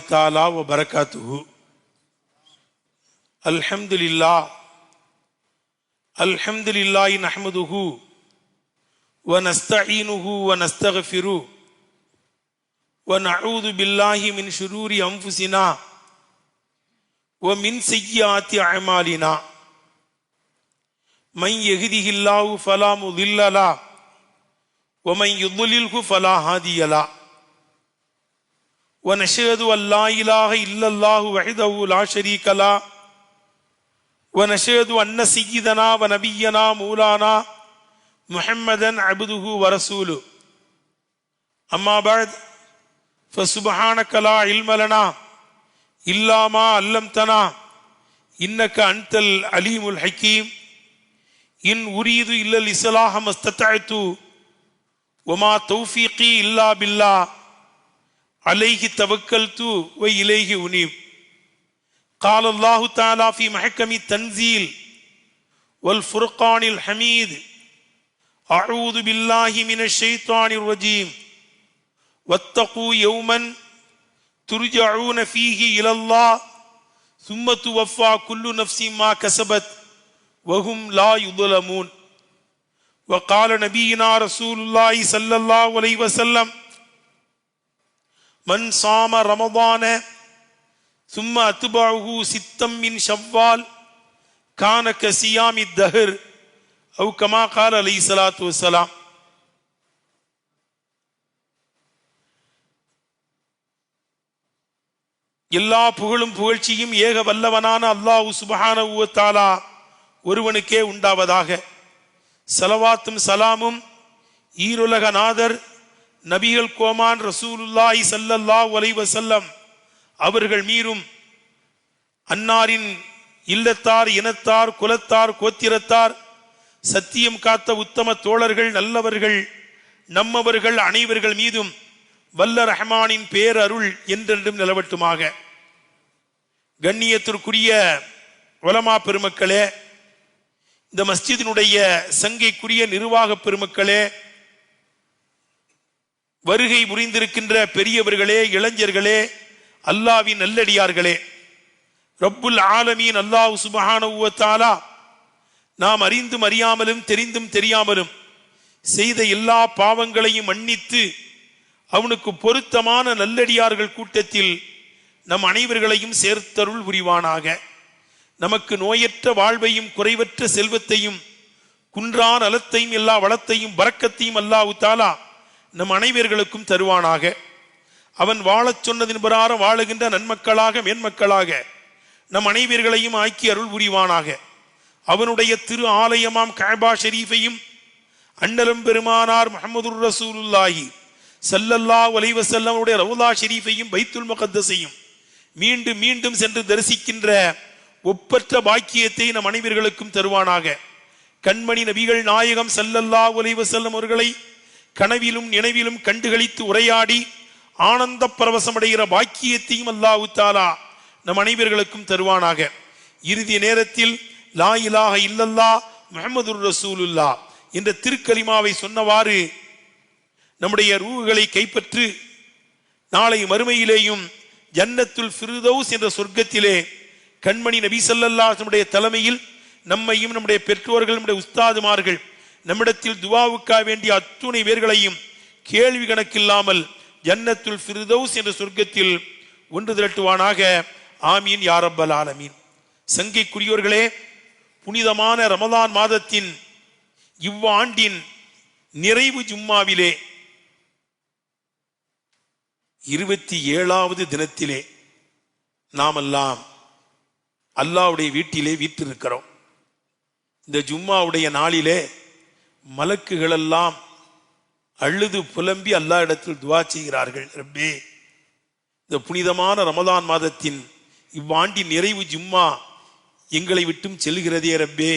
ताला व बरकातुहु। अल्हम्दुलिल्लाह नहमदुहु व नस्तईनुहु व नस्तगफिरुहु व नऊज़ु बिल्लाहि मिन शुरूरि अंफुसिना व मिन सय्यिआति अअमालिना मन यहदिहिल्लाहु फला मुदिल्ल लहु व मन युद्लिल्हु फला हादिय लहु ونشهد أن لا إله إلا الله وحده لا شريك له ونشهد أن سيدنا ونبينا مولانا محمدا عبده ورسوله أما بعد فسبحانك لا علم لنا إلا ما علمتنا إنك أنت العليم الحكيم إن أريد إلا الإصلاح ما استطعت وما توفيقي إلا بالله عليه توكلت وإليه أنيب قال الله تعالى في محكم التنزيل والفرقان الحميد أعوذ بالله من الشيطان الرجيم واتقوا يوما ترجعون فيه إلى الله ثم توفى كل نفس ما كسبت وهم لا يظلمون وقال نبينا رسول الله صلى الله عليه وسلم من صام رمضان ثم أتبعه ستا من شوال كان كصيام الدهر أو كما قال عليه الصلاة والسلام. எல்லா புகழும் புகழ்ச்சியும் ஏக வல்லவனான அல்லாஹ் சுப்ஹானஹு வ தஆலா ஒருவனுக்கே உண்டாவதாக. ஸலவாத்தும் சலாமும் ஈருலக நாதர் நபிகள் கோமான் ரசூலுல்லாஹி ஸல்லல்லாஹு அலைஹி வஸல்லம் அவர்கள் மீதும் அன்னாரின் இல்லத்தார் இனத்தார் குலத்தார் கோத்திரத்தார் சத்தியம் காத்த உத்தம தோழர்கள் நல்லவர்கள் நம்மவர்கள் அனைவர்கள் மீதும் வல்ல ரஹ்மானின் பேரருள் என்றென்றும் நிலவட்டுமாக. கண்ணியத்திற்குரிய உலமா பெருமக்களே, இந்த மஸ்ஜிதினுடைய சங்கைக்குரிய நிர்வாக பெருமக்களே, வருகை புரிந்திருக்கின்ற பெரியவர்களே, இளைஞர்களே, அல்லாஹ்வின் நல்லடியார்களே, ரப்புல் ஆலமீன் அல்லாஹ் சுப்ஹானஹு வ தஆலா நாம் அறிந்தும் அறியாமலும் தெரிந்தும் தெரியாமலும் செய்த எல்லா பாவங்களையும் மன்னித்து அவனுக்கு பொருத்தமான நல்லடியார்கள் கூட்டத்தில் நம் அனைவர்களையும் சேர்த்தருள் புரிவானாக. நமக்கு நோயற்ற வாழ்வையும் குறைவற்ற செல்வத்தையும் குன்றா நலத்தையும் எல்லா வளத்தையும் பரக்கத்தையும் அல்லாஹ் தஆலா நம் அனைவர்களுக்கும் தருவானாக. அவன் வாழச் சொன்னதின் பிரகாரம் வாழுகின்ற நன்மக்களாக மேன்மக்களாக நம் அனைவர்களையும் ஆக்கி அருள் புரிவானாக. அவனுடைய திரு ஆலயமாம் கஅபா ஷரீஃபையும் அண்ணலும் பெருமானார் முஹம்மதுர் ரசூலுல்லாஹி ஸல்லல்லாஹு அலைஹி வஸல்லம் உடைய ரவுலா ஷரீஃபையும் பைத்துல் முகத்தஸையும் மீண்டும் மீண்டும் சென்று தரிசிக்கின்ற ஒப்பற்ற பாக்கியத்தை நம் அனைவர்களுக்கும் தருவானாக. கண்மணி நபிகள் நாயகம் ஸல்லல்லாஹு அலைஹி வஸல்லம் அவர்களை கனவிலும் நினைவிலும் கண்டுகளித்து உரையாடி ஆனந்த பரவசமடைகிற பாக்கியத்தையும் அல்லாஹ் தஆலா நம் அனைவர்களுக்கும் தருவானாக. இறுதி நேரத்தில் லா இலாஹ இல்லல்லாஹ் முஹம்மதுர் ரசூலுல்லாஹ் என்ற திருக்கலிமாவை சொன்னவாறு நம்முடைய ரூஹ்களை கைப்பற்று நாளை மறுமையிலேயும் ஜன்னத்துல் ஃபிர்தௌஸ் என்ற சொர்க்கத்திலே கண்மணி நபி ஸல்லல்லாஹு அலைஹி வஸல்லம் தலைமையில் நம்மையும் நம்முடைய பெற்றோர்கள் நம்முடைய உஸ்தாதுமார்கள் நம்மிடத்தில் துவாவுக்காக வேண்டிய அத்துணை பேர்களையும் கேள்வி கணக்கில்லாமல் ஜன்னத்துல் ஃபிர்தௌஸ் என்ற சொர்க்கத்தில் ஒன்று திரட்டுவானாக. ஆமீன் யா ரப்பல் ஆலமீன். சங்கைக்குரியோர்களே, புனிதமான ரமலான் மாதத்தின் இவ்வாண்டின் நிறைவு ஜும்மாவிலே 27வது தினத்திலே நாமெல்லாம் அல்லாஹ்வுடைய வீட்டிலே வீற்றிருக்கிறோம். இந்த ஜும்மாவுடைய நாளிலே மலக்குகள் எல்லாம் அழுது புலம்பி அல்லாஹ் இடத்தில் துவா செய்கிறார்கள். ரப்பே, இந்த புனிதமான ரமலான் மாதத்தின் இவ்வாண்டின் நிறைவு ஜும்மா எங்களை விட்டும் செல்கிறதே ரப்பே.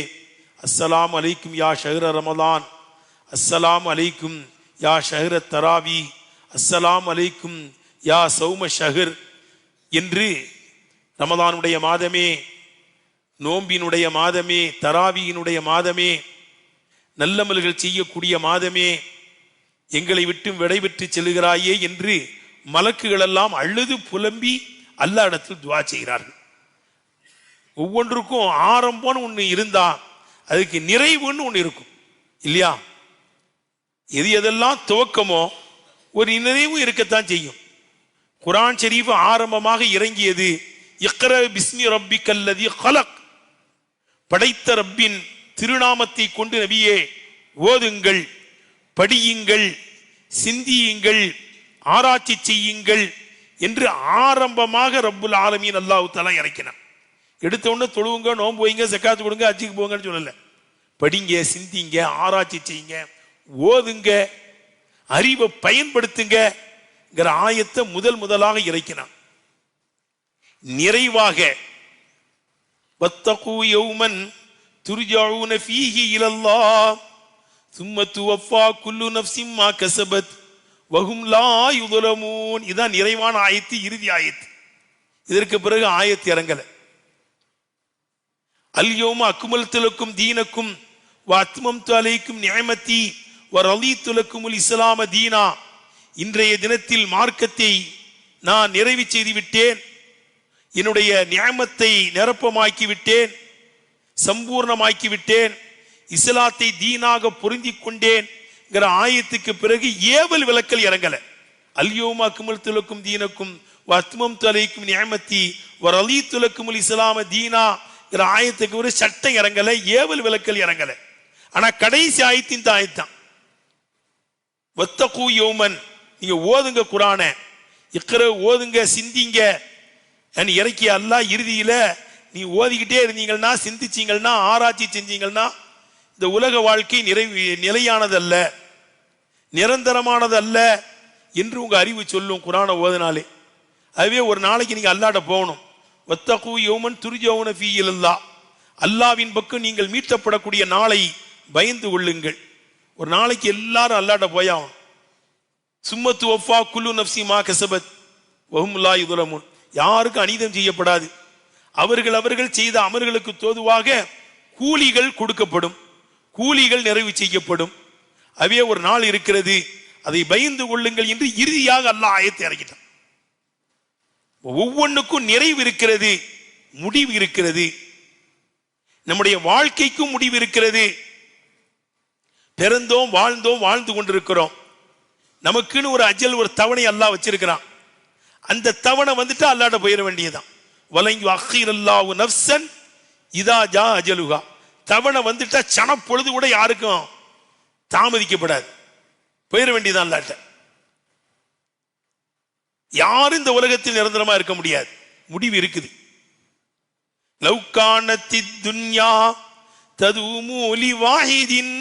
அஸ்ஸலாமு அலைக்கும் யா ஷஹ்ர ரமலான், அஸ்ஸலாமு அலைக்கும் யா ஷஹ்ர தராவி, அஸ்ஸலாமு அலைக்கும் யா சௌம ஷஹர் என்று ரமலானுடைய மாதமே, நோம்பினுடைய மாதமே, தராவியினுடைய மாதமே, நல்லமல்கள் செய்யக்கூடிய மாதமே, எங்களை விட்டும் விடைபெற்று செல்கிறாயே என்று மலக்குகள் எல்லாம் அழுது புலம்பி அல்லாஹ் இடத்தில் துஆ செய்கிறார்கள். ஒவ்வொன்றுக்கும் ஆரம்பம்னு ஒன்று இருந்தா அதுக்கு நிறைவுன்னு ஒன்று இருக்கும் இல்லையா? எது எதெல்லாம் துவக்கமோ ஒரு நிறைவு இருக்கத்தான் செய்யும். குர்ஆன் ஷரீஃப் ஆரம்பமாக இறங்கியது இக்ர பிஸ்மி ரப்பிக்கல்லதி ஹலக், படைத்த ரப்பின் திருநாமத்தை கொண்டு நபியே ஓதுங்கள், படியுங்கள், சிந்தியுங்கள், ஆராய்ச்சி செய்யுங்கள் என்று ஆரம்பமாக ரப்புல் ஆலமீன் அல்லாஹ் தஆலா இறக்கினான். எடுத்த உடனே தொழுவுங்க, நோன்பு வைங்க, ஜக்காத் கொடுங்க, ஹஜ்ஜுக்கு போங்கன்னு சொல்லல. படிங்க, சிந்திங்க, ஆராய்ச்சி செய்யுங்க, ஓதுங்க, அறிவை பயன்படுத்துங்கிற ஆயத்தை முதலாக இறக்கினான். நிறைவாக வத்தகு யௌமன் துர்ஜஊன ஃபீஹி இலல்லாஹ் சும்ம துவஃபா குல்லு நஃப்ஸின் மா கஸபத் வஹும் லா யுظلمون. இதான் நிறைவான ஆயத்து, இறுதி ஆயத்து. இதற்கு பிறகு ஆயத்து இறங்கல. அல் யௌம அக்மல்து லக்கும் தீனக்கும் வ அத்மம்து அலைக்கும் நிஅமதி வ ரலீது லக்குமுல் இஸ்லாம தீனா. இன்றைய தினத்தில் மார்க்கத்தை நான் நிறைவு செய்து விட்டேன், என்னுடைய நிஅமத்தை நிரப்பமாக்கி விட்டேன், சம்பூர்ணமாக்கி விட்டேன், இஸ்லாத்தை தீனாக பொருந்தி கொண்டேன் ஆயத்துக்கு பிறகு ஏவல் விளக்கல் இறங்கல. அல் யௌம அக்மல்து லக்கும் தீனக்கும் வ அத்மம்து அலைக்கும் நிஅமதி வ ரலீது லக்குமுல் இஸ்லாம தீனா ஆயத்துக்கு ஒரு சட்டம் இறங்கல, ஏவல் விளக்கல் இறங்கல. ஆனா கடைசி ஆயத்தின் ஆயத்தான் வத்தகு யௌமன், நீங்க ஓதுங்க குர்ஆன, இக்ர ஓதுங்க, சிந்திங்க இறக்கிய அல்லாஹ் இறுதியில நீ ஓதிக்கிட்டே இருந்தீங்கன்னா, சிந்திச்சீங்கன்னா, ஆராய்ச்சி செஞ்சீங்கன்னா இந்த உலக வாழ்க்கை நிலையானதல்ல, நிரந்தரமானதல்ல என்று உங்க அறிவு சொல்லும் குர்ஆனை ஓதுனாலே. அதுவே ஒரு நாளைக்கு நீங்க அல்லாஹ்ட்ட போகணும். வத்தகு யௌமன் துர்ஜஊன ஃபீஹி இலல்லாஹ், அல்லாஹ்வின் பக்கம் நீங்கள் மீட்கப்படக்கூடிய நாளை பயந்து கொள்ளுங்கள். ஒரு நாளைக்கு எல்லாரும் அல்லாஹ்ட்ட போயாகணும். சும்ம துவஃபா குல்லு நஃப்ஸின் மா கஸபத் வஹும் லா யுظلمون. யாருக்கும் அநீதம் செய்யப்படாது. அவர்கள் செய்த அமல்களுக்கு தோதுவாக கூலிகள் கொடுக்கப்படும், கூலிகள் நிறைவு செய்யப்படும். அவே ஒரு நாள் இருக்கிறது, அதை பயந்து கொள்ளுங்கள் என்று இறுதியாக அல்லாஹ் ஆயத்தை இறக்கிட்டான். ஒவ்வொன்றுக்கும் நிறைவு இருக்கிறது, முடிவு இருக்கிறது. நம்முடைய வாழ்க்கைக்கும் முடிவு இருக்கிறது. பிறந்தோம், வாழ்ந்தோம், வாழ்ந்து கொண்டிருக்கிறோம். நமக்குன்னு ஒரு அஜல், ஒரு தவணை அல்லாஹ் வச்சிருக்கிறான். அந்த தவணை வந்துட்டு அல்லாஹ்ட்ட போயிட வேண்டியதுதான். வலன் யுஅக்கிரல்லாஹு நஃப்ஸன் இதா ஜா அஜலுஹா. தவணை வந்துட்டா சனப்பொழுது கூட யாருக்கும் தாமதிக்கப்படாது, போயிட வேண்டியதான் அல்லாஹ்ட்ட. யாரும் இந்த உலகத்தில் நிரந்தரமா இருக்க முடியாது, முடிவு இருக்குது. லவ் கானத்தித் துன்யா ததுமு லிவாஹிதின்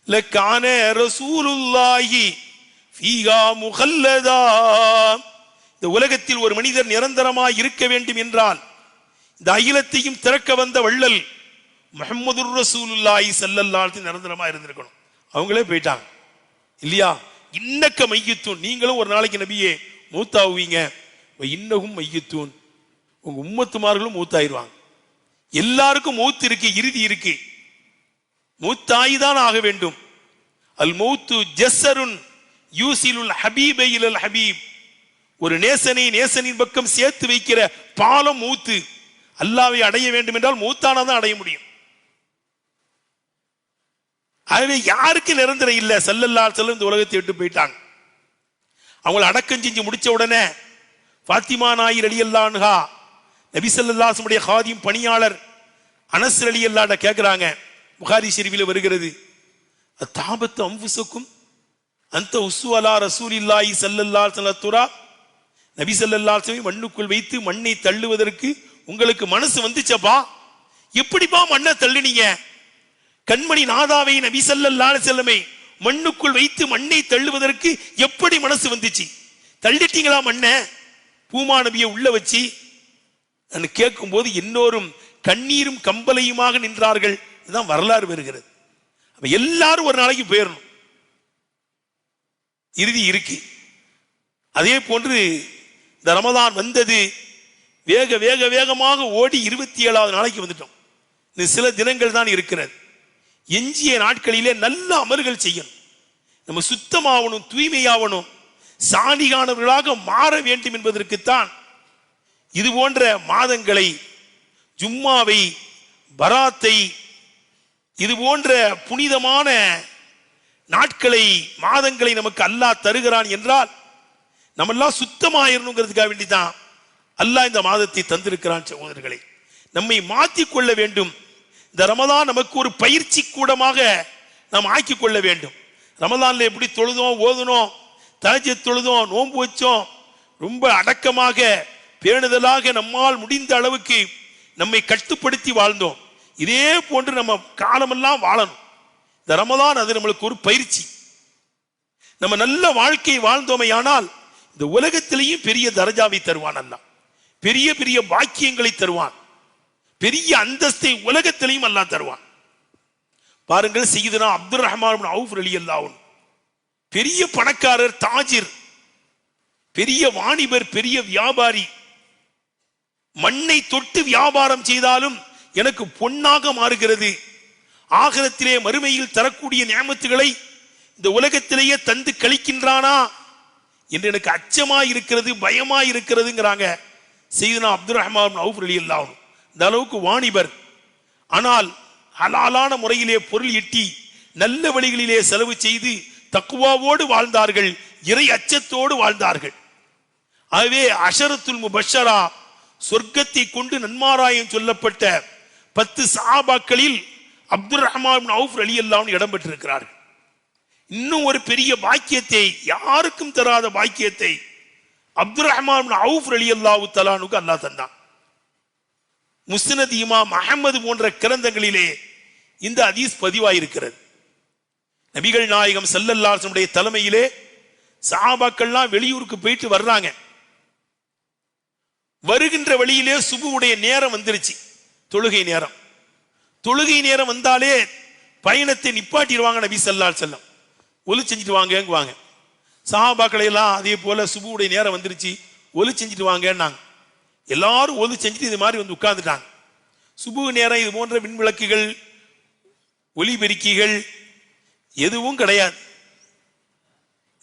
லகான ரசூலுல்லாஹி ஃபீஹா முகல்லதா. இந்த உலகத்தில் ஒரு மனிதர் நிரந்தரமாக இருக்க வேண்டும் என்றால் இந்த அகிலத்தையும் திறக்க வந்த வள்ளல் முஹம்மதுர் ரசூலுல்லாஹி ஸல்லல்லாஹு அலைஹி வஸல்லம் நிரந்தரமா இருந்திருக்கணும். அவங்களே போயிட்டாங்க இல்லையா? இன்னக்க மையத்தூன், நீங்களும் ஒரு நாளைக்கு நபியே மூத்தாவுவீங்க. இன்னகும் மையத்தூன், உங்க உம்மத்துமார்களும் மூத்தாயிருவாங்க. எல்லாருக்கும் மூத்து இருக்கு, இறுதி இருக்கு. மூத்தாய்தான் ஆக வேண்டும். அல் மௌத்து ஜஸ்ஸருன் யூசிலுல் ஹபீபை இலல் ஹபீப். ஒரு நேசனை நேசனின் பக்கம் சேர்த்து வைக்கிற பாலம் மூத்து. அல்லாஹ்வை அடைய வேண்டும் என்றால் மூத்தானாதான் அடைய முடியும். ஆகவே யாருக்கு நிரந்தரம் இல்லை. ஸல்லல்லாஹு அலைஹி வஸல்லம் இந்த உலகத்தை விட்டு போயிட்டாங்க. அவங்களை அடக்கம் செஞ்சு முடிச்ச உடனே ஃபாத்திமா நாயி ரலியல்லாஹு அன்ஹா நபி ஸல்லல்லாஹு அலைஹி வஸல்லம் காதிம் பணியாளர் அனஸ் ரலியல்லாஹு அன்ஹு கேட்கிறாங்க. புகாரி ஷரீஃபில் வருகிறது, அத்தாபத்து அன்ஃபுஸக்கும் அந்த உஸ்வலா ரசூலில்லாஹி ஸல்லல்லாஹு அலைஹி வஸல்லம் துரா. நபி ஸல்லல்லாஹு அலைஹி வஸல்லம் மண்ணுக்குள் வைத்து மண்ணை தள்ளுவதற்கு உங்களுக்கு மனசு வந்துச்சப்பா? எப்படிப்பா மண்ணை தள்ளுனீங்க? கண்மணி நாதாவை நபி ஸல்லல்லாஹு அலைஹி வஸல்லம் மண்ணுக்குள் வைத்து மண்ணை தள்ளுவதற்கு எப்படி மனசு வந்துச்சு? தள்ளிட்டீங்களா மண்ணை? பூமா நபியை உள்ள வச்சு கேட்கும் போது எல்லோரும் கண்ணீரும் கம்பலையுமாக நின்றார்கள். இதுதான் வரலாறு வருகிறது. எல்லாரும் ஒரு நாளைக்கு போயிடணும், இறுதி இருக்கு. அதே போன்று இந்த ரமதான் வந்தது, வேக வேக வேகமாக ஓடி 27வது நாளைக்கு வந்துட்டோம். இந்த சில தினங்கள் தான் இருக்கிறது. எஞ்சிய நாட்களிலே நல்ல அமல்கள் செய்யணும். நம்ம சுத்தமாகணும், தூய்மையாகணும். சாலிகானவர்களாக மாற வேண்டும் என்பதற்குத்தான் இது போன்ற மாதங்களை, ஜும்மாவை, பராத்தை, இது போன்ற புனிதமான நாட்களை, மாதங்களை நமக்கு அல்லாஹ் தருகிறான் என்றால் நம்ம எல்லாம் சுத்தமாயிருங்கிறதுக்காக வேண்டிதான் அல்லாஹ் இந்த மாதத்தை தந்திருக்கிறான். சகோதரர்களை, நம்மை மாற்றிக்கொள்ள வேண்டும். இந்த ரமதான் நமக்கு ஒரு பயிற்சி கூடமாக நாம் ஆக்கிக் கொள்ள வேண்டும். ரமதான்ல எப்படி தொழுதோம், ஓதுனோம், தஹஜ்ஜத் தொழுதோம், நோன்பு வச்சோம், ரொம்ப அடக்கமாக பேணுதலாக நம்மால் முடிந்த அளவுக்கு நம்மை கட்டுப்படுத்தி வாழ்ந்தோம். இதே போன்று நம்ம காலமெல்லாம் வாழணும். இந்த ரமதான் அது நம்மளுக்கு ஒரு பயிற்சி. நம்ம நல்ல வாழ்க்கை வாழ்ந்தோமையானால் இந்த உலகத்திலேயும் பெரிய தரஜாவை தருவான் அல்லாஹ், பெரிய பெரிய பாக்கியங்களை தருவான், பெரிய அந்தஸ்தை உலகத்திலையும் அல்லாஹ் தருவான். பாருங்கள், சய்யிதுனா அப்துர் ரஹ்மான் இப்னு அவுஃப் ரலியல்லாஹு அன்ஹு பெரிய பணக்காரர், தாஜிர், பெரிய வாணிபர், பெரிய வியாபாரி. மண்ணை தொட்டு வியாபாரம் செய்தாலும் எனக்கு பொன்னாக மாறுகிறது, ஆகிரத்திலே மறுமையில் தரக்கூடிய நியமத்துகளை இந்த உலகத்திலேயே தந்து கழிக்கின்றானா என்று எனக்கு அச்சமாய் இருக்கிறது, பயமாய் இருக்கிறதுங்கிறாங்க சய்யிதுனா அப்துர் ரஹ்மான் இப்னு அவுஃப் ரலியல்லாஹு அன்ஹு. இந்த அளவுக்கு வாணிபர். ஆனால் ஹலாலான முறையிலே பொருள் ஈட்டி நல்ல வழிகளிலே செலவு செய்து தக்வாவோடு வாழ்ந்தார்கள், இறை அச்சத்தோடு வாழ்ந்தார்கள். ஆகவே அஷரத்துல் முபஷரா, சொர்க்கத்தை கொண்டு நன்மாராயம் சொல்லப்பட்ட 10 சஹாபாக்களில் அப்துர் ரஹ்மான் இப்னு அவுஃப் ரலியல்லாஹு அன்ஹு இடம் பெற்றிருக்கிறார்கள். இன்னும் ஒரு பெரிய பாக்கியத்தை, யாருக்கும் தராத பாக்கியத்தை அப்துர் ரஹ்மான் இப்னு அவுஃப் ரலியல்லாஹு தஆலா அன்ஹுக்கு அல்லாஹ் தந்தான். முஸ்னத் இமாம் அஹ்மது போன்ற கிரந்தங்களிலே இந்த ஹதீஸ் பதிவாயிருக்கிறது. நபிகள் நாயகம் ஸல்லல்லாஹு அலைஹி வஸல்லம் தலைமையிலே சஹாபாக்கள்லாம் வெளியூருக்கு போயிட்டு வர்றாங்க. வருகின்ற வழியிலே சுபுவுடைய நேரம் வந்துருச்சு, தொழுகை நேரம். தொழுகை நேரம் வந்தாலே பயணத்தை நிப்பாட்டிடுவாங்க. நபி ஸல்லல்லாஹு அலைஹி வஸல்லம் ஒலி செஞ்சுட்டு வாங்குவாங்க. சஹாபாக்களை எல்லாம் அதே போல சுபுவுடைய நேரம் வந்துருச்சு, ஒலி செஞ்சுட்டு வாங்கன்னாங்க. எல்லாரும் ஒலி செஞ்சுட்டு இது மாதிரி வந்து உட்கார்ந்துட்டாங்க. சுபு நேரம் இது போன்ற விண்விளக்குகள், ஒலிபெருக்கிகள் எதுவும் கிடையாது,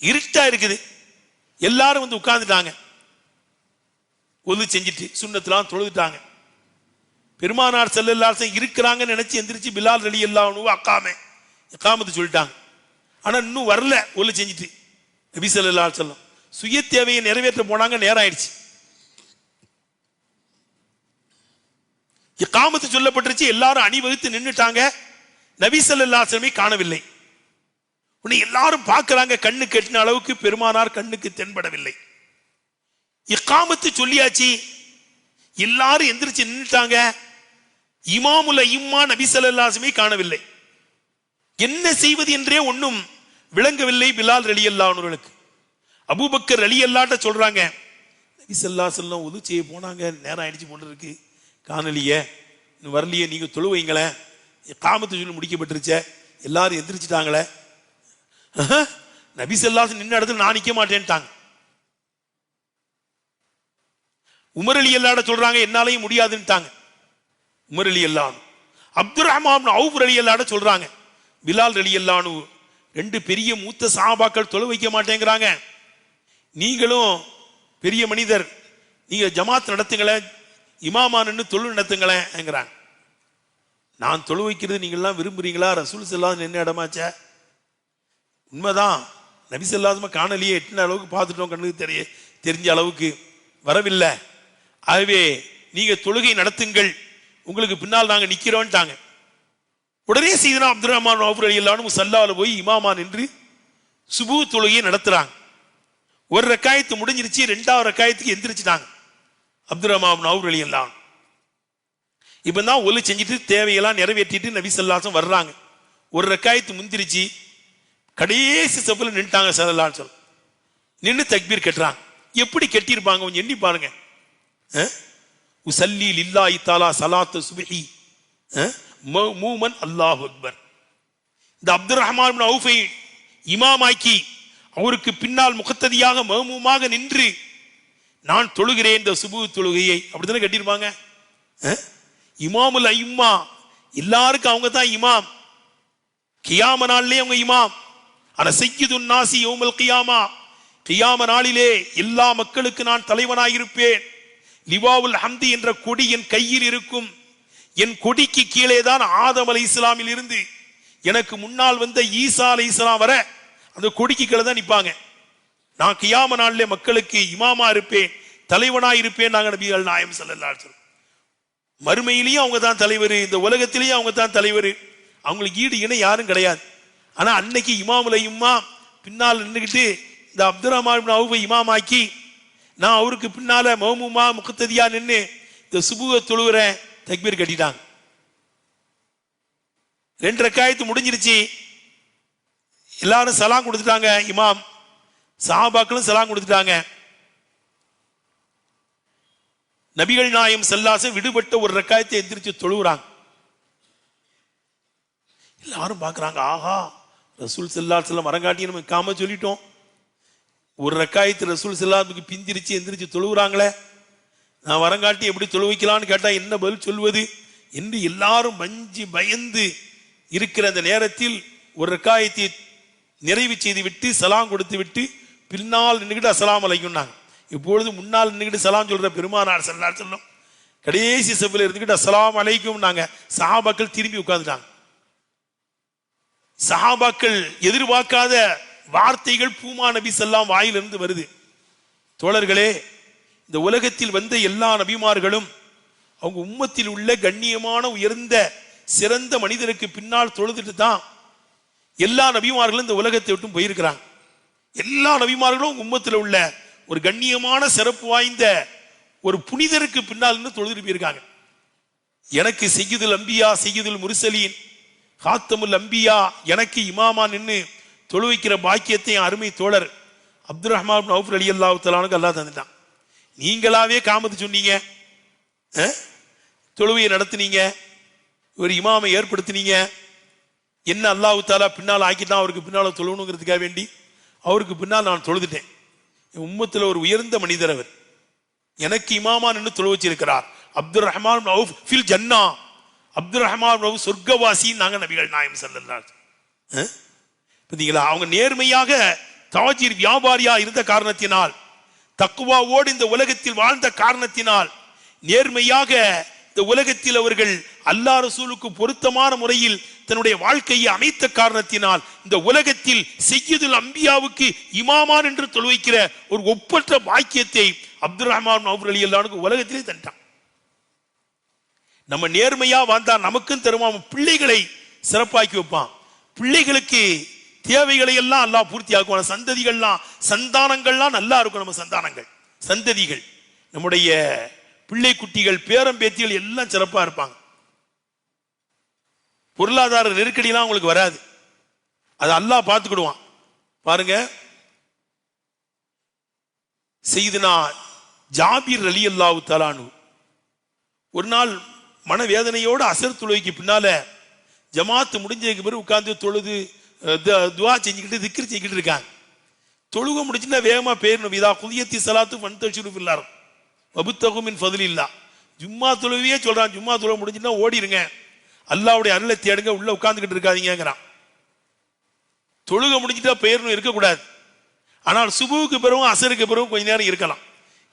இருட்டா இருக்குது. எல்லாரும் வந்து உட்கார்ந்துட்டாங்க, ஒலி செஞ்சுட்டு சுன்னத்துலாம் தொழுதுட்டாங்க. பெருமானார் ஸல்லல்லாஹு அலைஹி வஸல்லம் இருக்கிறாங்கன்னு நினைச்சு எந்திரிச்சு பிலால் ரலியல்லாஹு அன்ஹு இகாமத்து சொல்லிட்டாங்க. ஆனா இன்னும் வரல, ஒலி செஞ்சுட்டு. நபி ஸல்லல்லாஹு அலைஹி வஸல்லம் சுய தேவையை நிறைவேற்ற போனாங்க, நேரம் ஆயிடுச்சு. இகாமத்து சொல்லப்பட்டுருச்சு, எல்லாரும் அணிவகுத்து நின்னுட்டாங்க. நபி ஸல்லல்லாஹு அலைஹி வஸல்லம் காணவில்லை. உன்னை எல்லாரும் பார்க்கறாங்க, கண்ணு கெட்டின அளவுக்கு பெருமானார் கண்ணுக்கு தென்படவில்லை. இகாமத்து சொல்லியாச்சு, எல்லாரும் எந்திரிச்சு நின்னுட்டாங்க. இமாமுல் அய்யிம்மா நபி ஸல்லல்லாஹு அலைஹி வஸல்லம் காணவில்லை. என்ன செய்வது என்றே ஒன்றும் விளங்கவில்லை பிலால் ரலியல்லாஹு அன்ஹுவுக்கு. அபூபக்கர் ரலியல்லாஹு சொல்றாங்க, நபி ஸல்லல்லாஹு அலைஹி வஸல்லம் உது செய்ய போனாங்க, நேரம் ஆயிடுச்சு போல இருக்கு, காணலியே, இன்னும் வரலையே, நீங்க தொழு வைங்களேன், இகாமத்து சொல்லி முடிக்கப்பட்டுருச்சே, எல்லாரும் எந்திரிச்சிட்டாங்களே. நபி ஸல்லல்லாஹு அலைஹி நின்ன இடத்துல நான் நிக்க மாட்டேன்ட்டாங்க. உமர் ரலியல்லாஹு சொல்றாங்க, என்னாலையும் முடியாதுன்ட்டாங்க உமர் ரலியல்லாஹு. அப்துர் ரஹ்மான் இப்னு அவுஃப் ரலியல்லாஹு சொல்றாங்க, பிலால் ரலியல்லாஹு ரெண்டு பெரிய மூத்த சஹாபாக்கள் தொழு வைக்க மாட்டேங்கிறாங்க, நீங்களும் பெரிய மனிதர், நீங்க ஜமாத் நடத்துங்களேன், இமாமா நின்று தொழு நடத்துங்களேன். நான் தொழு வைக்கிறது நீங்க எல்லாம் விரும்புறீங்களா? ரசூல் ஸல்லல்லாஹு அலைஹி என்ன இடமாச்ச? உண்மைதான், நபி ஸல்லல்லாஹு அலைஹி வஸல்லம் காணலியே, எட்டின அளவுக்கு பார்த்துட்டோம், கண்ணுக்கு தெரிஞ்ச அளவுக்கு வரவில்லை. ஆகவே நீங்க தொழுகை நடத்துங்கள், உங்களுக்கு பின்னால் நாங்க நிக்கிறோம்ட்டாங்க. உடனே சையதுனா அப்துர் ரஹ்மான் அவுஃப் ரலியல்லாஹு அன்ஹு ஸல்லல்லாஹு போய் இமாமா நின்று சுபூ தொழுகையை நடத்துறாங்க. ஒரு ரக்காயத்து முடிஞ்சிருச்சு, ரெண்டாவது ரக்காயத்துக்கு எந்திரிச்சிட்டாங்க அப்துர் ரஹ்மான் அவுஃப் ரலியல்லாஹு. இப்பதான் ஒலி செஞ்சுட்டு தேவையெல்லாம் நிறைவேற்றிட்டு நபி ஸல்லல்லாஹு அலைஹி வஸல்லம் வர்றாங்க. ஒரு ரக்காயத்து முந்திருச்சு, கடைசி சஃப்ல நின்ட்டாங்க ஸல்லல்லாஹு அலைஹி வஸல்லம். நின்று தக்பீர் கட்டுறாங்க. எப்படி கட்டியிருப்பாங்க கொஞ்சம் எண்ணி பாருங்க. உஸல்லி லில்லாஹி தஆலா ஸலாத்து சுப்ஹி மௌமூமன் அல்லாஹு அக்பர். இந்த அப்துர் ரஹ்மான் இப்னு அவுஃபை இமாமாக்கி அவருக்கு பின்னால் முகத்ததியாக மௌமூமாக நின்று நான் தொழுகிறேன் இந்த சுபூ தொழுகையை, அப்படித்தானே கட்டியிருப்பாங்க. இமாமுல் அய்யிம்மா, எல்லாருக்கும் அவங்க தான் இமாம், கியாம நாள்லயே அவங்க இமாம். ஆனா சய்யிதுன் நாசி யௌமல் கியாமா, கியாம நாளிலே எல்லா மக்களுக்கு நான் தலைவனாயிருப்பேன். லிவாவுல் ஹம்தி என்ற கொடி என் கையில் இருக்கும். என் கொடிக்கு கீழே தான் ஆதம் அலைஹிஸ்ஸலாமில் இருந்து எனக்கு முன்னால் வந்த ஈசா அலைஹிஸ்ஸலாம் வர அந்த கொடிக்கு கீழே தான் நிற்பாங்க. நான் கியாம நாளிலே மக்களுக்கு இமாமா இருப்பேன், தலைவனாய் இருப்பேன். நாங்கள் நபிகள் நாயகம் ஸல்லல்லாஹு அலைஹி வஸல்லம் மறுமையிலையும் அவங்க தான் தலைவர், இந்த உலகத்திலேயும் அவங்க தான் தலைவர். அவங்களுக்கு ஈடு இணை யாரும் கிடையாது. ஆனா அன்னைக்கு இமாமுல இம்மா பின்னால் நின்றுக்கிட்டு இந்த அப்துல் ரஹ்மான் இப்னு அவுஃபை இமாமாக்கி நான் அவருக்கு பின்னால மௌமுமா முக்ததியா நின்று இந்த சுபுக தொழுகிறேன். தக்பீர் கட்டிட்டாங்க. 2 ரக்காயத்து முடிஞ்சிருச்சு. எல்லாரும் சலாம் கொடுத்துட்டாங்க. இமாம் சஹாபாக்களும் சலாம் கொடுத்துட்டாங்க. நபிகள் நாயகம் ஸல்லல்லாஹு விடுபட்ட ஒரு ரக்காயத்தை எந்திரிச்சு தொழுகிறாங்க. எல்லாரும் பார்க்குறாங்க, ஆஹா ரசூல் ஸல்லல்லாஹு அலைஹி வஸல்லம் வரங்காட்டி நம்ம காம சொல்லிட்டோம். ஒரு ரக்காயத்து ரசூல் ஸல்லல்லாஹு பிந்திரிச்சு எந்திரிச்சு தொழுகிறாங்களே, நான் வரங்காட்டி எப்படி தொழு வைக்கலான்னு கேட்டா என்ன பதில் சொல்வது என்று எல்லாரும் மஞ்சி பயந்து இருக்கிற அந்த நேரத்தில் ஒரு ரக்காயத்தை நிறைவு செய்து விட்டு சலாம் கொடுத்து விட்டு பின்னால் நின்றுக்கிட்டு அஸ்ஸலாமு அலைக்கும்னாங்க. இப்பொழுது முன்னால் நின்றுக்கிட்டு சலாம் சொல்ற பெருமானார் ஸல்லல்லாஹு அலைஹி வஸல்லம் கடைசி சஃபில் இருந்துக்கிட்டு அஸ்ஸலாமு அலைக்கும் நாங்க. சஹாபாக்கள் திரும்பி உட்கார்ந்துட்டாங்க. சஹாபாக்கள் எதிர்பார்க்காத வார்த்தைகள் பூமா நபி ஸல்லல்லாஹு வாயிலிருந்து வருது. தோழர்களே, இந்த உலகத்தில் வந்த எல்லா நபிமார்களும் அவங்க உம்மத்தில் உள்ள கண்ணியமான உயர்ந்த சிறந்த மனிதருக்கு பின்னால் தொழுதுட்டு தான் எல்லா நபிமார்களும் இந்த உலகத்தை விட்டும் போயிருக்கிறாங்க. எல்லா நபிமார்களும் உம்மத்தில் உள்ள ஒரு கண்ணியமான சிறப்பு வாய்ந்த ஒரு புனிதருக்கு பின்னால் இருந்து தொழுதுட்டு போயிருக்காங்க. எனக்கு சய்யிதுல் அம்பியா சய்யிதுல் முர்சலீன் ஹாத்தமுல் அம்பியா எனக்கு இமாமா நின்று தொழு வைக்கிற பாக்கியத்தை அருமை தோழர் அப்துல் ரஹ்மான் இப்னு அவுஃப் ரலியல்லாஹு தஆலா அன்ஹு அல்லாஹ் தந்துட்டான். நீங்களாவே காமத்து சொன்னீங்க, தொழுவையை நடத்துனீங்க, ஒரு இமாமை ஏற்படுத்தினீங்க. என்ன அல்லாஹ் தஆலா பின்னால் ஆக்கிட்டான், அவருக்கு பின்னால் தொழுவணுங்கிறதுக்காக வேண்டி அவருக்கு பின்னால் நான் தொழுதுட்டேன். உம்மத்தில் ஒரு உயர்ந்த மனிதர் அவர், எனக்கு இமாமா நின்று தொழு வச்சிருக்கிறார். அப்துல் ரஹ்மான் இப்னு அவுஃப் ஃபில் ஜன்னா, அப்துல் ரஹ்மான் இப்னு அவுஃப் சொர்க்கவாசி நாங்க நபிகள் நாயகம் ஸல்லல்லாஹு அலைஹி வஸல்லம். பார்த்தீங்களா, அவங்க நேர்மையாக தாஜீர் வியாபாரியா இருந்த காரணத்தினால், தக்குவாவோடு இந்த உலகத்தில் வாழ்ந்த காரணத்தினால், நேர்மையாக இந்த உலகத்தில் அவர்கள் அல்லாஹ் ரசூலுக்கு பொருத்தமான முறையில் தன்னுடைய வாழ்க்கையை அமைத்த காரணத்தினால் இந்த உலகத்தில் சய்யிதுல் அம்பியாவுக்கு இமாமான் என்று தொழு வைக்கிற ஒரு ஒப்பற்ற பாக்கியத்தை அப்துல் ரஹ்மான் அவுஃப் ரலியல்லாஹு அன்ஹு உலகத்திலே தந்தான். நம்ம நேர்மையா வாழ்ந்தா நமக்கும் தருவான், பிள்ளைகளை சிறப்பாக்கி வைப்பான். பிள்ளைகளுக்கு தேவைகளை எல்லாம் அல்லாஹ் பூர்த்தி ஆக்குவான். சந்ததிகள்லாம் சந்தானங்கள்லாம் நல்லா இருக்கும். நம்ம சந்தானங்கள் சந்ததிகள் நம்முடைய பிள்ளை குட்டிகள் பேரம்பேத்திகள் எல்லாம் சிறப்பா இருப்பாங்க. பொருளாதார நெருக்கடியெல்லாம் உங்களுக்கு வராது. அது அல்லாஹ் பார்த்துக்கிடுவான். பாருங்க, சையதுனா ஜாபீர் ரலியல்லாஹு தஆலா அன்ஹு ஒரு நாள் மனவேதனையோடு அசர் தொழுகைக்கு பின்னால ஜமாத்து முடிஞ்சதுக்கு பிறகு உட்கார்ந்து தொழுது துவா செஞ்சுக்கிட்டு திக்ர் செஞ்சுக்கிட்டு இருக்காங்க. தொழுக முடிச்சுன்னா வேகமா பேரணும். இதா குதியத்தி ஸலாத்து ஃபன்தஷிரு ஃபில் அர்த் வபுத்தகு மின் ஃபத்லில்லாஹ். ஜும்மா தொழுவையே சொல்றான், ஜும்மா தொழுக முடிஞ்சுன்னா ஓடிடுங்க, அல்லாஹ்வுடைய அருளை தேடுங்க, உள்ள உட்கார்ந்துக்கிட்டு இருக்காதீங்கிறான். தொழுக முடிஞ்சுட்டா பேரணும் இருக்கக்கூடாது. ஆனால் சுபுவுக்கு பிறகும் அசருக்கு பிறகும் கொஞ்ச நேரம் இருக்கலாம்,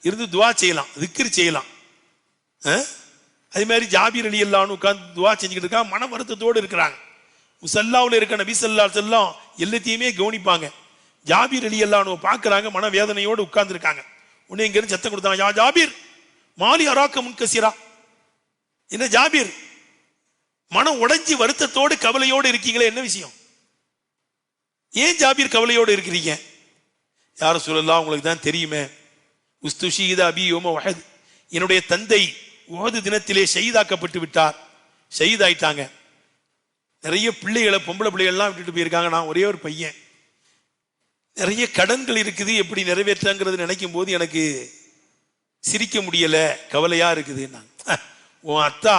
இருந்து துவா செய்யலாம், திக்ர் செய்யலாம். அதே மாதிரி ஜாபீர் ரலியல்லாஹு அன்ஹு உட்கார்ந்து துவா செஞ்சுக்கிட்டு இருக்காங்க, மன வருத்தத்தோடு இருக்கிறாங்க. முசல்லாவில் இருக்க நபி ஸல்லல்லாஹு அலைஹி வஸல்லம் எல்லாத்தையுமே கவனிப்பாங்க. ஜாபீர் ரலியல்லாஹு அன்ஹு பார்க்கறாங்க, மன வேதனையோடு உட்கார்ந்து இருக்காங்க. உடனே இங்க இருந்து சத்தம் கொடுத்தாங்க, யா ஜாபீர் மாலி அராக்க முன்கசிரா. என்ன ஜாபீர், மனம் உடைஞ்சி வருத்தத்தோடு கவலையோடு இருக்கீங்களே, என்ன விஷயம்? ஏன் ஜாபீர் கவலையோடு இருக்கிறீங்க? யா ரசூலல்லாஹ், உங்களுக்கு தான் தெரியுமே, உஸ்துஷீத அபி யௌம உஹத், என்னுடைய தந்தை உஹது தினத்திலே ஷஹீதாக்கப்பட்டு விட்டார், ஷஹீதாயிட்டாங்க. நிறைய பிள்ளைகளை பொம்பளை பிள்ளைகள்லாம் விட்டுட்டு போயிருக்காங்க, நான் ஒரே ஒரு பையன். நிறைய கடன்கள் இருக்குது, எப்படி நிறைவேற்றாங்கிறது நினைக்கும் போது எனக்கு சிரிக்க முடியல, கவலையா இருக்குது. உன் அத்தா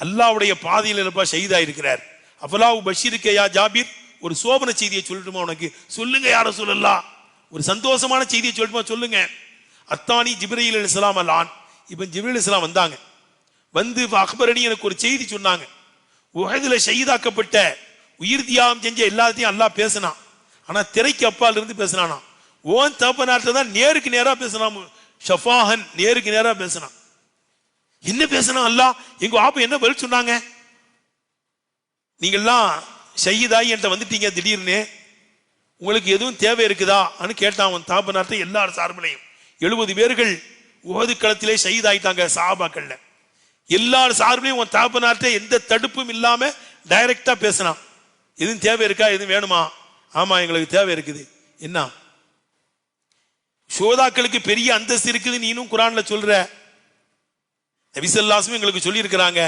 அல்லாஹ்வுடைய பாதையில் இருப்பா ஷஹீதா இருக்கிறார். அஃபலாஹு பஷீருக்க யா ஜாபீர், ஒரு சோபன செய்தியை சொல்லட்டுமா உனக்கு? சொல்லுங்க யா ரசூலல்லாஹ், ஒரு சந்தோஷமான செய்தியை சொல்லட்டுமா? சொல்லுங்க. அத்தானி ஜிப்ரீல் அலைஹிஸ்ஸலாம் அல்லான். இப்போ ஜிப்ரீல் அலைஹிஸ்ஸலாம் வந்தாங்க, வந்து அக்பரணி எனக்கு ஒரு செய்தி சொன்னாங்க. உஹதுல ஷஹீதாக்கப்பட்ட உயிர் தியாகம் செஞ்ச எல்லாத்தையும் அல்லாஹ் பேசினான். ஆனா திரைக்கு அப்பால் இருந்து பேசினானா. ஓன் தகப்பனார்ட்ட தான் நேருக்கு நேரா பேசினான். ஷஃபாஹன், நேருக்கு நேரா பேசினான். என்ன பேசினா அல்லாஹ்? எங்க ஆப்பா என்ன பதில் சொன்னாங்க? நீங்கள்லாம் ஷஹீதாயி என்கிட்ட வந்துட்டீங்க திடீர்னு, உங்களுக்கு எதுவும் தேவை இருக்குதான்னு கேட்டான் அவன் தகப்பனார்ட்ட. எல்லார் சார்பிலையும் 70 பேர்கள் உஹது களத்திலே ஷஹீதாயிட்டாங்க சஹாபாக்கள்ல. எல்லார் சார்பிலையும் உன் தகப்பனார்ட்ட எந்த தடுப்பும் இல்லாம டைரக்டா பேசினான். எதுவும் தேவை இருக்கா? எதுவும் வேணுமா? ஆமா எங்களுக்கு தேவை இருக்குது. என்ன? ஷோதாக்களுக்கு பெரிய அந்தஸ்து இருக்குது நீனும் குரான்ல சொல்ற. நபி ஸல்லல்லாஹு அலைஹி வஸல்லம் எங்களுக்கு சொல்லி இருக்கிறாங்க.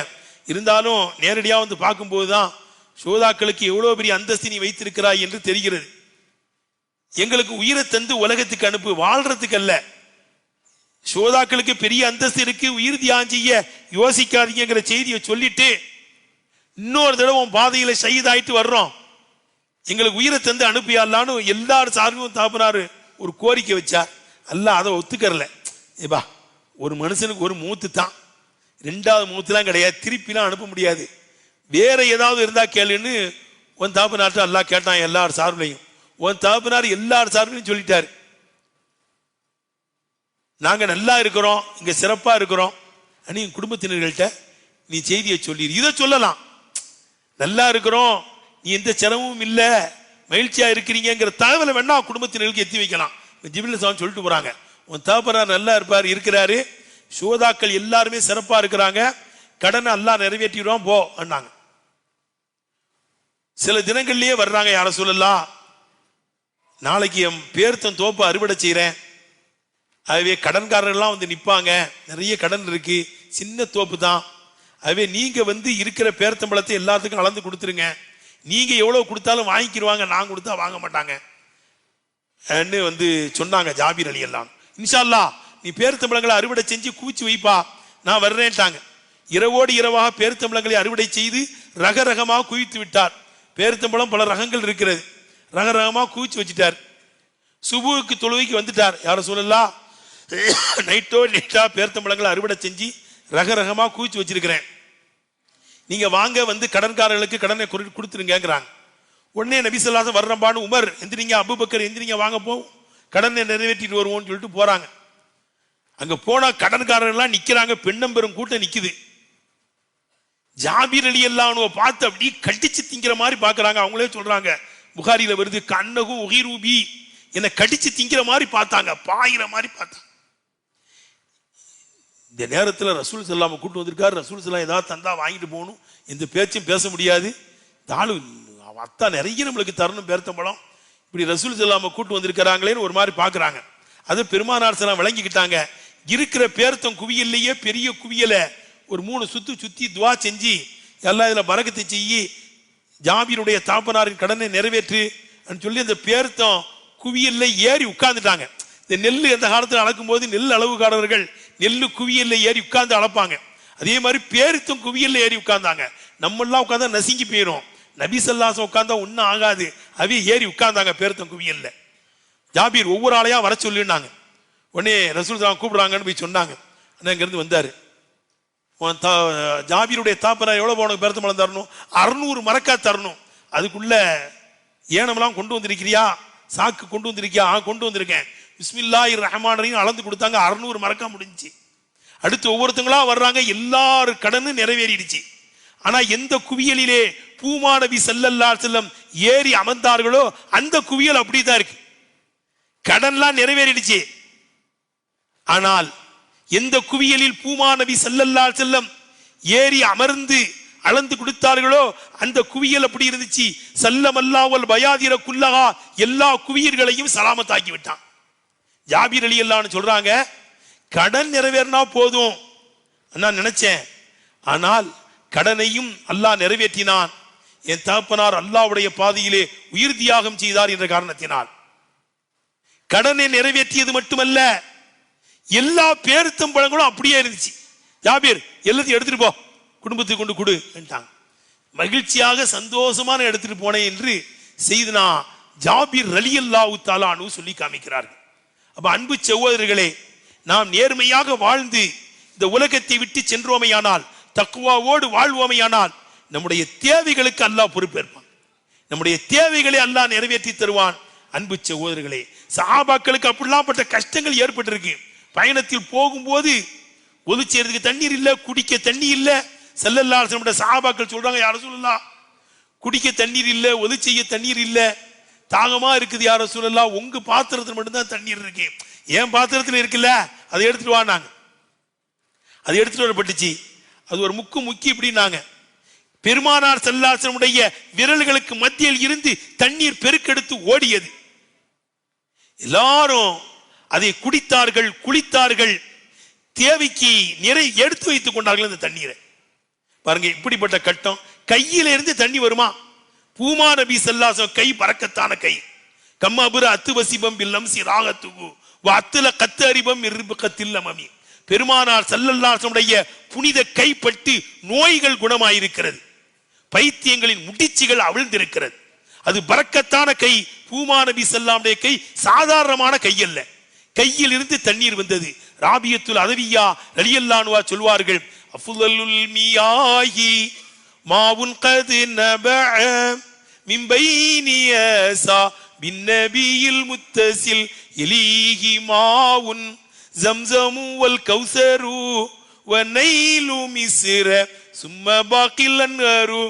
இருந்தாலும் நேரடியா வந்து பார்க்கும்போதுதான் ஷோதாக்களுக்கு எவ்வளவு பெரிய அந்தஸ்து நீ வைத்திருக்கிறாய் என்று தெரிகிறது. எங்களுக்கு உயிரை தந்து உலகத்துக்கு அனுப்பு, வாழ்றதுக்கு அல்ல. ஷோதாக்களுக்கு பெரிய அந்தஸ்து இருக்கு, உயிர் தியாகம் செய்ய யோசிக்காதீங்கிற செய்தியை சொல்லிட்டு இன்னொரு தடவை உன் பாதையில ஷஹீதாயிட்டு வர்றோம், எங்களுக்கு உயிரை தந்து அனுப்பியாலான்னு எல்லாரும் சார்பும் தாப்பினாரு ஒரு கோரிக்கை வச்சார். அல்லாஹ் அதை ஒத்துக்கறல. ஏபா, ஒரு மனுஷனுக்கு ஒரு மூத்து தான், 2வது மூத்துலாம் கிடையாது, திருப்பிலாம் அனுப்ப முடியாது, வேற ஏதாவது இருந்தா கேளுன்னு உன் தாப்பினார்ட்ட அல்லாஹ் கேட்டான். எல்லார் சார்பிலையும் உன் தாப்பினார் எல்லார் சார்பிலையும் சொல்லிட்டாரு, நாங்க நல்லா இருக்கிறோம், இங்க சிறப்பா இருக்கிறோம், நீ குடும்பத்தினர்கள்ட்ட நீ செய்தியை சொல்லிடு. இதை சொல்லலாம், நல்லா இருக்கிறோம், நீ எந்த சிரமமும் இல்ல, மகிழ்ச்சியா இருக்கிறீங்கிற தகவலை வேணா குடும்பத்தினர்களுக்கு எத்தி வைக்கலாம். ஜிப்ரீல் ஸல்லல்லாஹு சொல்லிட்டு போறாங்க, உன் தகப்பனார் நல்லா இருப்பார், இருக்கிறாரு, சோதாக்கள் எல்லாருமே சிறப்பா இருக்கிறாங்க, கடனை அல்லாஹ் நிறைவேற்றிடுவான் போ அண்ணாங்க. சில தினங்கள்லயே வர்றாங்க, யார சொல்லலாம், நாளைக்கு என் பேர்த்தன் தோப்பு அறுவடை செய்யறேன், அதுவே கடன்காரர்கள்லாம் வந்து நிற்பாங்க, நிறைய கடன் இருக்கு, சின்ன தோப்பு தான், அதுவே நீங்க வந்து இருக்கிற பேர்த்தம்பளத்தை எல்லாத்துக்கும் அளந்து கொடுத்துருங்க, நீங்க எவ்வளவு கொடுத்தாலும் வாங்கிக்கிடுவாங்க, நான் கொடுத்தா வாங்க மாட்டாங்க வந்து சொன்னாங்க ஜாபீர் ரலியல்லாஹு அன்ஹு. இன்ஷா அல்லாஹ் நீ பேர்த்தம்பளங்களை அறுவடை செஞ்சு கூச்சி வைப்பா, நான் வர்றேன்ட்டாங்க. இரவோடு இரவாக பேர்த்தம்பளங்களை அறுவடை செய்து ரக ரகமாக குவித்து விட்டார். பேர்த்தம்பளம் பல ரகங்கள் இருக்கிறது, ரக ரகமாக குவிச்சு வச்சுட்டார். சுபுவுக்கு தொழுவைக்கு வந்துட்டார். யார சொல்லலாம், நைட்டா பேர்த்தம்பளங்களை அறுவடை செஞ்சு ரக ரகமா குவிச்சு வச்சிருக்கிறேன், நீங்க வாங்க வந்து கடன்காரர்களுக்கு கடனை கொடுத்துருங்கிறாங்க. உடனே நபி ஸல்லல்லாஹு அலைஹி வஸல்லம் வர்றம்பான்னு உமர் எந்திரிங்க, அபூபக்கர் எந்திரிங்க, வாங்க போ கடனை நிறைவேற்றிட்டு வருவோம்னு சொல்லிட்டு போறாங்க. அங்க போனா கடன்காரர்கள்லாம் நிக்கிறாங்க, பெண்ணம்பெரும் கூட்டம் நிக்குது. ஜாபீர் ரலியல்லாஹு அன்ஹு பார்த்து அப்படி கடிச்சு திங்கிற மாதிரி பாக்குறாங்க. அவங்களே சொல்றாங்க, புகாரில வருது, கண்ணகு உகிரூபி, என்னை கடிச்சு திங்கிற மாதிரி பார்த்தாங்க, பாயிற மாதிரி பார்த்தாங்க. இந்த நேரத்தில் ரசூல் ஸல்லல்லாஹு கூட்டு வந்திருக்காரு, ரசூல் ஸல்லல்லாஹு ஏதாவது தந்தா வாங்கிட்டு போகணும், எந்த பேச்சும் பேச முடியாது, தாளு அத்தா நிறைய நம்மளுக்கு தரணும் பேர்த்தம்பழம், இப்படி ரசூல் ஸல்லல்லாஹு கூட்டு வந்திருக்கிறாங்களேன்னு ஒரு மாதிரி பார்க்குறாங்க. அது பெருமானார் ஸல்லல்லாஹு விளங்கிக்கிட்டாங்க. இருக்கிற பேர்த்தம் குவியல்லையே பெரிய குவியலை ஒரு 3 சுத்தி துவா செஞ்சு எல்லாம் இதில் பரக்கத்தை செய்யி ஜாபீருடைய தாப்பனாரின் கடனை நிறைவேற்று சொல்லி அந்த பேர்த்தம் குவியல்ல ஏறி உட்கார்ந்துட்டாங்க. இந்த நெல் எந்த காலத்தில் அளக்கும் போது நெல் அளவுக்காரர்கள் நெல்லு குவியல்ல ஏறி உட்கார்ந்து அளப்பாங்க, அதே மாதிரி பேர்த்தும் குவியல்ல ஏறி உட்கார்ந்தாங்க. நம்மெல்லாம் உட்கார்ந்தா நசுங்கி போயிடும், நபி ஸல்லல்லாஹு அலைஹி வஸல்லம் உட்கார்ந்தா ஒன்னும் ஆகாது, அவே ஏறி உட்கார்ந்தாங்க பேர்த்தும் குவியல்ல. ஜாபீர் ஒவ்வொரு ஆளையா வர சொல்லினாங்க. உடனே ரசூல் ஸல்லல்லாஹு கூப்பிடுறாங்கன்னு போய் சொன்னாங்க. அங்கிருந்து வந்தாரு. ஜாபீருடைய தாப்பனா எவ்வளவு போனக்கு பேர்த்தம்பழம் தரணும், 600 மரக்கா தரணும், அதுக்குள்ள ஏனமெல்லாம் கொண்டு வந்திருக்கிறியா, சாக்கு கொண்டு வந்திருக்கியா, கொண்டு வந்திருக்கேன், பிஸ்மில்லாஹிர் ரஹ்மானிர் ரஹீம் அளந்து கொடுத்தாங்க, 600 மரக்கா முடிஞ்சு. அடுத்து ஒவ்வொருத்தங்களா வர்றாங்க, எல்லாரும் கடனும் நிறைவேறிடுச்சு. ஆனா எந்த குவியலிலே பூமா நபி ஸல்லல்லாஹு அலைஹி வஸல்லம் ஏறி அமர்ந்தார்களோ அந்த குவியல் அப்படிதான் இருக்கு, கடன்லாம் நிறைவேறிடுச்சு. ஆனால் எந்த குவியலில் பூமா நபி ஸல்லல்லாஹு அலைஹி வஸல்லம் ஏறி அமர்ந்து அளந்து கொடுத்தார்களோ அந்த குவியல் அப்படி இருந்துச்சு. சல்லமல்லாஹு பயாதிர குல்லஹா, எல்லா குவியல்களையும் சலாமத்தாக்கி விட்டான். ஜாபீர் ரலியல்லாஹு அன்ஹு சொல்றாங்க, கடன் நிறைவேறினா போதும் நான் நினைச்சேன், ஆனால் கடனையும் அல்லாஹ் நிறைவேற்றினான். என் தகப்பனார் அல்லாஹ்வுடைய பாதையிலே உயிர் தியாகம் செய்தார் என்ற காரணத்தினால் கடனை நிறைவேற்றியது மட்டுமல்ல, எல்லா பேருத்தம்பழங்களும் அப்படியே இருந்துச்சு. ஜாபீர் எல்லாத்தையும் எடுத்துட்டு போ, குடும்பத்துக்கு கொண்டு கொடு என்றாங்க. மகிழ்ச்சியாக சந்தோஷமான எடுத்துட்டு போனேன் என்று செய்தனா ஜாபீர் ரலியல்லாஹு தஆலா அன்ஹு சொல்லி காமிக்கிறார்கள். அப்ப அன்பு சகோதரர்களே, நாம் நேர்மையாக வாழ்ந்து இந்த உலகத்தை விட்டு சென்றோமையானால், தக்வாவோடு வாழ்வோமையானால் நம்முடைய தேவைகளுக்கு அல்லாஹ் பொறுப்பேற்பான், நம்முடைய தேவைகளை அல்லாஹ் நிறைவேற்றி தருவான். அன்பு சகோதரர்களே, சஹாபாக்களுக்கு அப்படிலாம் பட்ட கஷ்டங்கள் ஏற்பட்டிருக்கு. பயணத்தில் போகும்போது ஒது செய்யறதுக்கு தண்ணீர் இல்ல, குடிக்க தண்ணி இல்ல. ஸல்லல்லாஹு அலைஹி வஸல்லம் சஹாபாக்கள் சொல்றாங்க, யா ரசூலல்லாஹ் குடிக்க தண்ணீர் இல்ல, ஒது செய்ய தண்ணீர் இல்ல, தாகமா இருக்குது யா ரசூலல்லாஹ், உங்க பாத்திரத்துல மட்டும்தான் தண்ணீர் இருக்கு, என் பாத்திரத்துல இருக்குல்ல அதை எடுத்துட்டு வாங்க. அது எடுத்துட்டு வரப்பட்டுச்சு. அது ஒரு முக்கி இப்படின்னாங்க. பெருமானார் ஸல்லல்லாஹு அலைஹி வஸல்லம் விரல்களுக்கு மத்தியில் இருந்து தண்ணீர் பெருக்கெடுத்து ஓடியது. எல்லாரும் அதை குடித்தார்கள், குளித்தார்கள், தேவைக்கு நிறை எடுத்து வைத்துக் கொண்டார்கள். அந்த தண்ணீரை பாருங்க, இப்படிப்பட்ட கட்டம். கையில இருந்து தண்ணி வருமா? பூமா நபி ஸல்லல்லாஹு அலைஹி வஸல்லம் கை பரக்கத்தான கை. கம்மபுர அத்துவசிபம் பில்லம்சி ராகத்துகு வஅத்துல கத்தரிபம் இர்பகத்தில் அமமி. பெருமானார் ஸல்லல்லாஹு அலைஹி வஸல்லம் புனித கைப்பட்டு நோய்கள் குணமாயிருக்கிறது, பைத்தியங்களின் முடிச்சுகள் அவிழ்ந்திருக்கிறது. அது பரக்கத்தான கை. பூமா நபி ஸல்லல்லாஹு அலைஹி வஸல்லம் கை சாதாரணமான கை அல்ல, கையில் இருந்து தண்ணீர் வந்தது. ராபியத்துல் அதவியா ரலியல்லாஹு அன்ஹா சொல்வார்கள், அஃதலுல் மியாஹி மாவுன் கத் நபஅ மின் பைனி யஸா பின் நபியில் முத்தஸில் இலீஹி மாவுன் ஜம்ஸமு வல் கௌஸரு வ நைலு மிஸ்ர சும்ம பாகில் அன்ஹரு.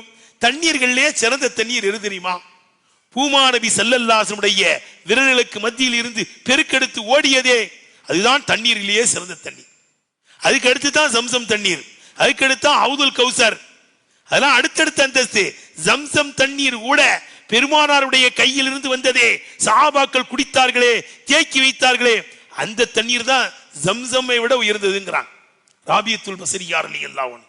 தண்ணீர்களே சிறந்த தண்ணீர் எது தெரியுமா? பூமா நபி ஸல்லல்லாஹு அலைஹி வஸல்லம் விரல்களுக்கு மத்தியில் இருந்து பெருக்கெடுத்து ஓடியதே அதுதான் தண்ணீரிலேயே சிறந்த தண்ணீர். அதுக்கு அடுத்து தான் ஜம்சம் தண்ணீர், அதுக்கு அடுத்து ஹவுதுல் கௌசர், அதெல்லாம் அடுத்தடுத்த அந்தஸ்து. ஜம்சம் தண்ணீர் கூட பெருமானாருடைய கையில் இருந்து வந்ததே, சஹாபாக்கள் குடித்தார்களே, தேக்கி வைத்தார்களே, அந்த தண்ணீர் தான் ஜம்சம்மை விட உயர்ந்ததுங்கிறான் ராபியத்துல் பஸரியார் ரலியல்லாஹு அன்ஹு.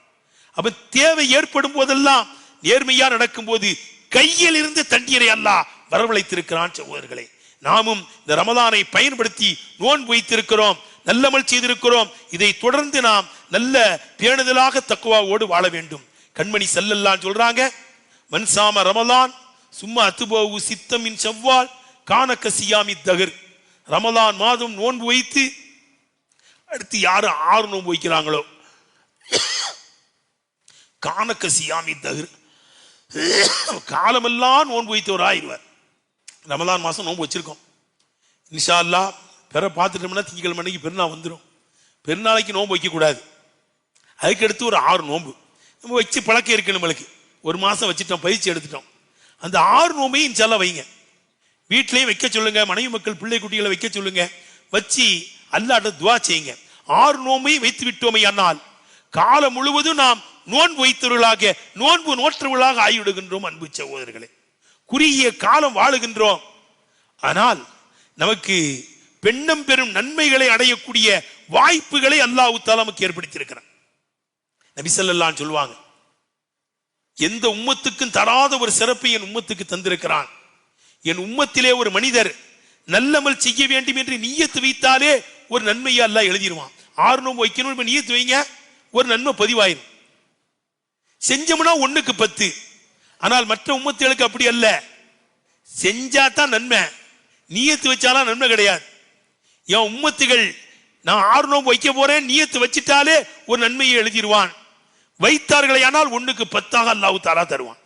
அப்ப தேவை ஏற்படும் போதெல்லாம், நேர்மையா நடக்கும் போது கையில் இருந்து தண்ணீரை அல்லாஹ் வரவழைத்திருக்கிறான். சகோதரர்களே, நாமும் இந்த ரமலானை பயன்படுத்தி நோன்பு வைத்திருக்கிறோம், நல்லமல் செய்திருக்கிறோம். இதை தொடர்ந்து நாம் நல்ல பேணுதலாக தக்வாவோடு வாழ வேண்டும். கண்மணி ஸல்லல்லாஹு சொல்றாங்க, மன்சாம ரமலான் சும்மா அத்துபவு சித்தமின் ஷவ்வால் கானக சியாமி தஹர். ரமலான் மாதம் நோன்பு வைத்து அடுத்து யாரு 6 நோன்பு வைக்கிறாங்களோ கானக சியாமி தஹர், காலமெல்லாம் நோன்பு வைத்தவர் ஆயிடுவார். ரமலான் மாசம் நோன்பு வச்சிருக்கோம், இன்ஷா அல்லாஹ் பிற பார்த்துட்டோம்னா திங்கக்கிழமை அன்னைக்கு பெருநாள் வந்துடும். பெருநாளைக்கு நோன்பு வைக்க கூடாது, அதுக்கு அடுத்து ஒரு 6 நோன்பு நம்ம வச்சு பழக்கம் இருக்கு. நம்மளுக்கு ஒரு மாசம் வச்சுட்டோம், பயிற்சி எடுத்துட்டோம். அந்த 6 நோம்பையும் இன்ஷா அல்லாஹ் வைங்க. வீட்டிலையும் வைக்க சொல்லுங்க, மனைவி மக்கள் பிள்ளை குட்டிகளை வைக்க சொல்லுங்க, வச்சு அல்லாஹ்ட்ட துஆ செய்யுங்க. 6 நோம்பையும் வைத்து விட்டோமே ஆனால் காலம் முழுவதும் நாம் நோன்பு வைத்தவர்களாக, நோன்பு நோற்றவர்களாக ஆகிவிடுகின்றோம். அன்பு சகோதரர்களே, குறுகிய காலம் வாழுகின்றோம், ஆனால் நமக்கு பெண்ணம் பெரும் நன்மைகளை அடையக்கூடிய வாய்ப்புகளை அல்லாஹ் தஆலா நமக்கு ஏற்படுத்தியிருக்கிறார். நபி ஸல்லல்லாஹு அலைஹி சொல்வாங்க, எந்த உம்மத்துக்கும் தராத ஒரு சிறப்பை என் உம்மத்துக்கு தந்திருக்கிறான். என் உம்மத்திலே ஒரு மனிதர் நல்லமல் செய்ய வேண்டும் என்று நியத்து வைத்தாலே ஒரு நன்மையை அல்லாஹ் எழுதிடுவான். 6 நோன்பு வைக்கணும் நியத்து வைங்க, ஒரு நன்மை பதிவாயிரும். செஞ்சோம்னா 1க்கு 10. ஆனால் மற்ற உம்மத்துகளுக்கு அப்படி அல்ல, செஞ்சா தான் நன்மை, நியத்து வச்சாலாம் நன்மை கிடையாது. என் உம்மத்துகள் நான் 6 நோன்பு வைக்க போறேன் நியத்து வச்சிட்டாலே ஒரு நன்மையை எழுதிடுவான். வைத்தார்களே ஆனால் 1க்கு 10 அல்லாஹ் தஆலா தருவான்.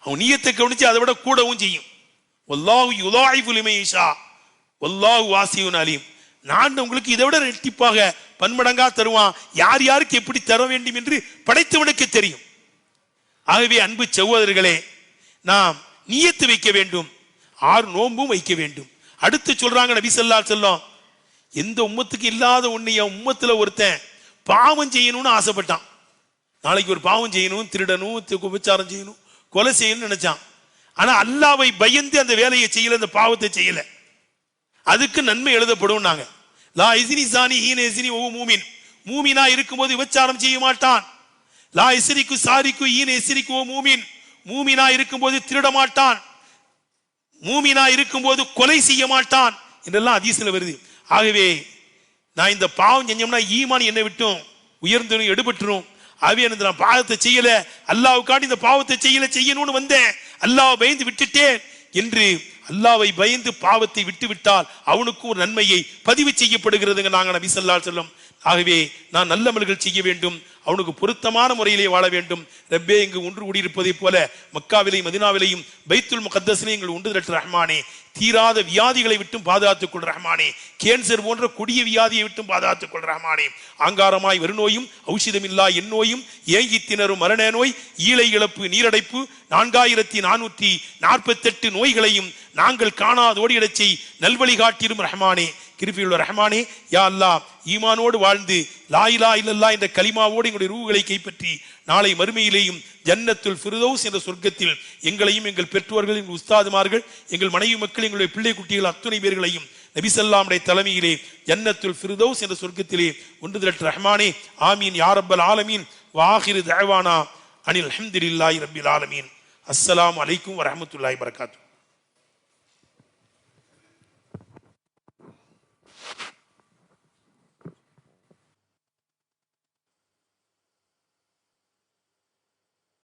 அவன் நியத்தை கவனிச்சு அதை விட கூடவும் செய்யும். வல்லாஹு யுதாயிஃபு லிமன் யஷா வல்லாஹு வாசியுன் அலீம். நான் உங்களுக்கு இதை விட இரட்டிப்பாக பன்மடங்கா தருவான். யார் யாருக்கு எப்படி தர வேண்டும் என்று படைத்தவனுக்கு தெரியும். ஆகவே அன்பு சகோதரர்களே, நாம் நியத்து வைக்க வேண்டும், 6 நோன்பும் வைக்க வேண்டும். அடுத்து சொல்றாங்க நபி ஸல்லல்லாஹு அலைஹி வஸல்லம், எந்த உம்மத்துக்கு இல்லாத ஒண்ணு என் உம்மத்துல ஒருத்தன் பாவம் செய்யணும்னு ஆசைப்பட்டான். நாளைக்கு ஒரு பாவம் செய்யணும், திருடணும், விபச்சாரம் செய்யணும், கொலை செய்யணும்னு நினைச்சான். ஆனா அல்லாஹ்வை பயந்து அந்த வேலையை செய்யல, அந்த பாவத்தை செய்யல, அதுக்கு நன்மை எழுதப்படும். நாங்க லா இஸ்னி ஸானி ஹீன இஸ்னி ஓ மூமின், மூமினா இருக்கும்போது விபச்சாரம் செய்ய மாட்டான். லா இஸ்ரிக்கு சாரிக்கு ஹீன இஸ்ரிக்கு ஓ மூமின், மூமினா இருக்கும்போது திருட மாட்டான், மூமினா இருக்கும்போது கொலை செய்ய மாட்டான் என்றெல்லாம் ஹதீஸ்ல வருது. ஆகவே நான் இந்த பாவம் செஞ்சோம்னா ஈமான் என்னை விட்டும் உயர்ந்து எடுபட்டுரும். ஆகவே நான் பாவத்தை செய்யல, அல்லாஹ்வுக்காண்டி இந்த பாவத்தை செய்யணும்னு வந்தேன், அல்லாஹ் பயந்து விட்டுட்டேன் என்று அல்லாஹ்வை பயந்து பாவத்தை விட்டு விட்டால் அவனுக்கு ஒரு நன்மையை பதிவு செய்யப்படுகிறதுங்க நாங்க நபி ஸல்லல்லாஹு அலைஹி வஸல்லம். ஆகவே நான் நல்லமல்கள் செய்ய வேண்டும், அவனுக்கு பொருத்தமான முறையிலே வாழ வேண்டும். ரப்பே, இங்கு ஒன்று கூடியிருப்பதைப் போல மக்காவிலையும் மதினாவிலையும் பைத்துல் முகத்தஸிலையும் எங்கள் ஒன்று திரட்டு ரஹ்மானே. தீராத வியாதிகளை விட்டும் பாதுகாத்துக் கொள் ரஹ்மானே. கேன்சர் போன்ற கொடிய வியாதியை விட்டும் பாதுகாத்துக் கொள் ரஹ்மானே. ஆங்காரமாய் வருநோயும் ஔஷதமில்லா எந்நோயும் ஏங்கி திணறும் மரண நோய், ஈழை இழப்பு, நீரடைப்பு, 4448 நோய்களையும் நாங்கள் காணாதோடி இடச்சை நல்வழி காட்டிடும் ரஹ்மானே. கிருபையுள்ள ரஹ்மானே, யா அல்லாஹ், ஈமானோடு வாழ்ந்து லா இலாஹ இல்லல்லாஹ் என்ற கலிமாவோடு எங்களுடைய ரூஹ்களை கைப்பற்றி நாளை மறுமையிலேயும் ஜன்னத்துல் ஃபிர்தௌஸ் என்ற சொர்க்கத்தில் எங்களையும் எங்கள் பெற்றோர்கள், எங்கள் உஸ்தாதுமார்கள், எங்கள் மனைவி மக்கள், எங்களுடைய பிள்ளை குட்டிகள் அத்துணை பேர்களையும் நபி ஸல்லல்லாஹு தலைமையிலே ஜன்னத்துல் ஃபிர்தௌஸ் என்ற சொர்க்கத்திலே ஒன்று திரட்டு ரஹ்மானே. ஆமீன் யா ரப்பல் ஆலமீன். வாஹிரு தஅவானா அனில் ஹம்துலில்லாஹி ரப்பில் ஆலமீன். அஸ்ஸலாமு அலைக்கும் வரஹ்மத்துல்லாஹி வபரகாத்துஹு.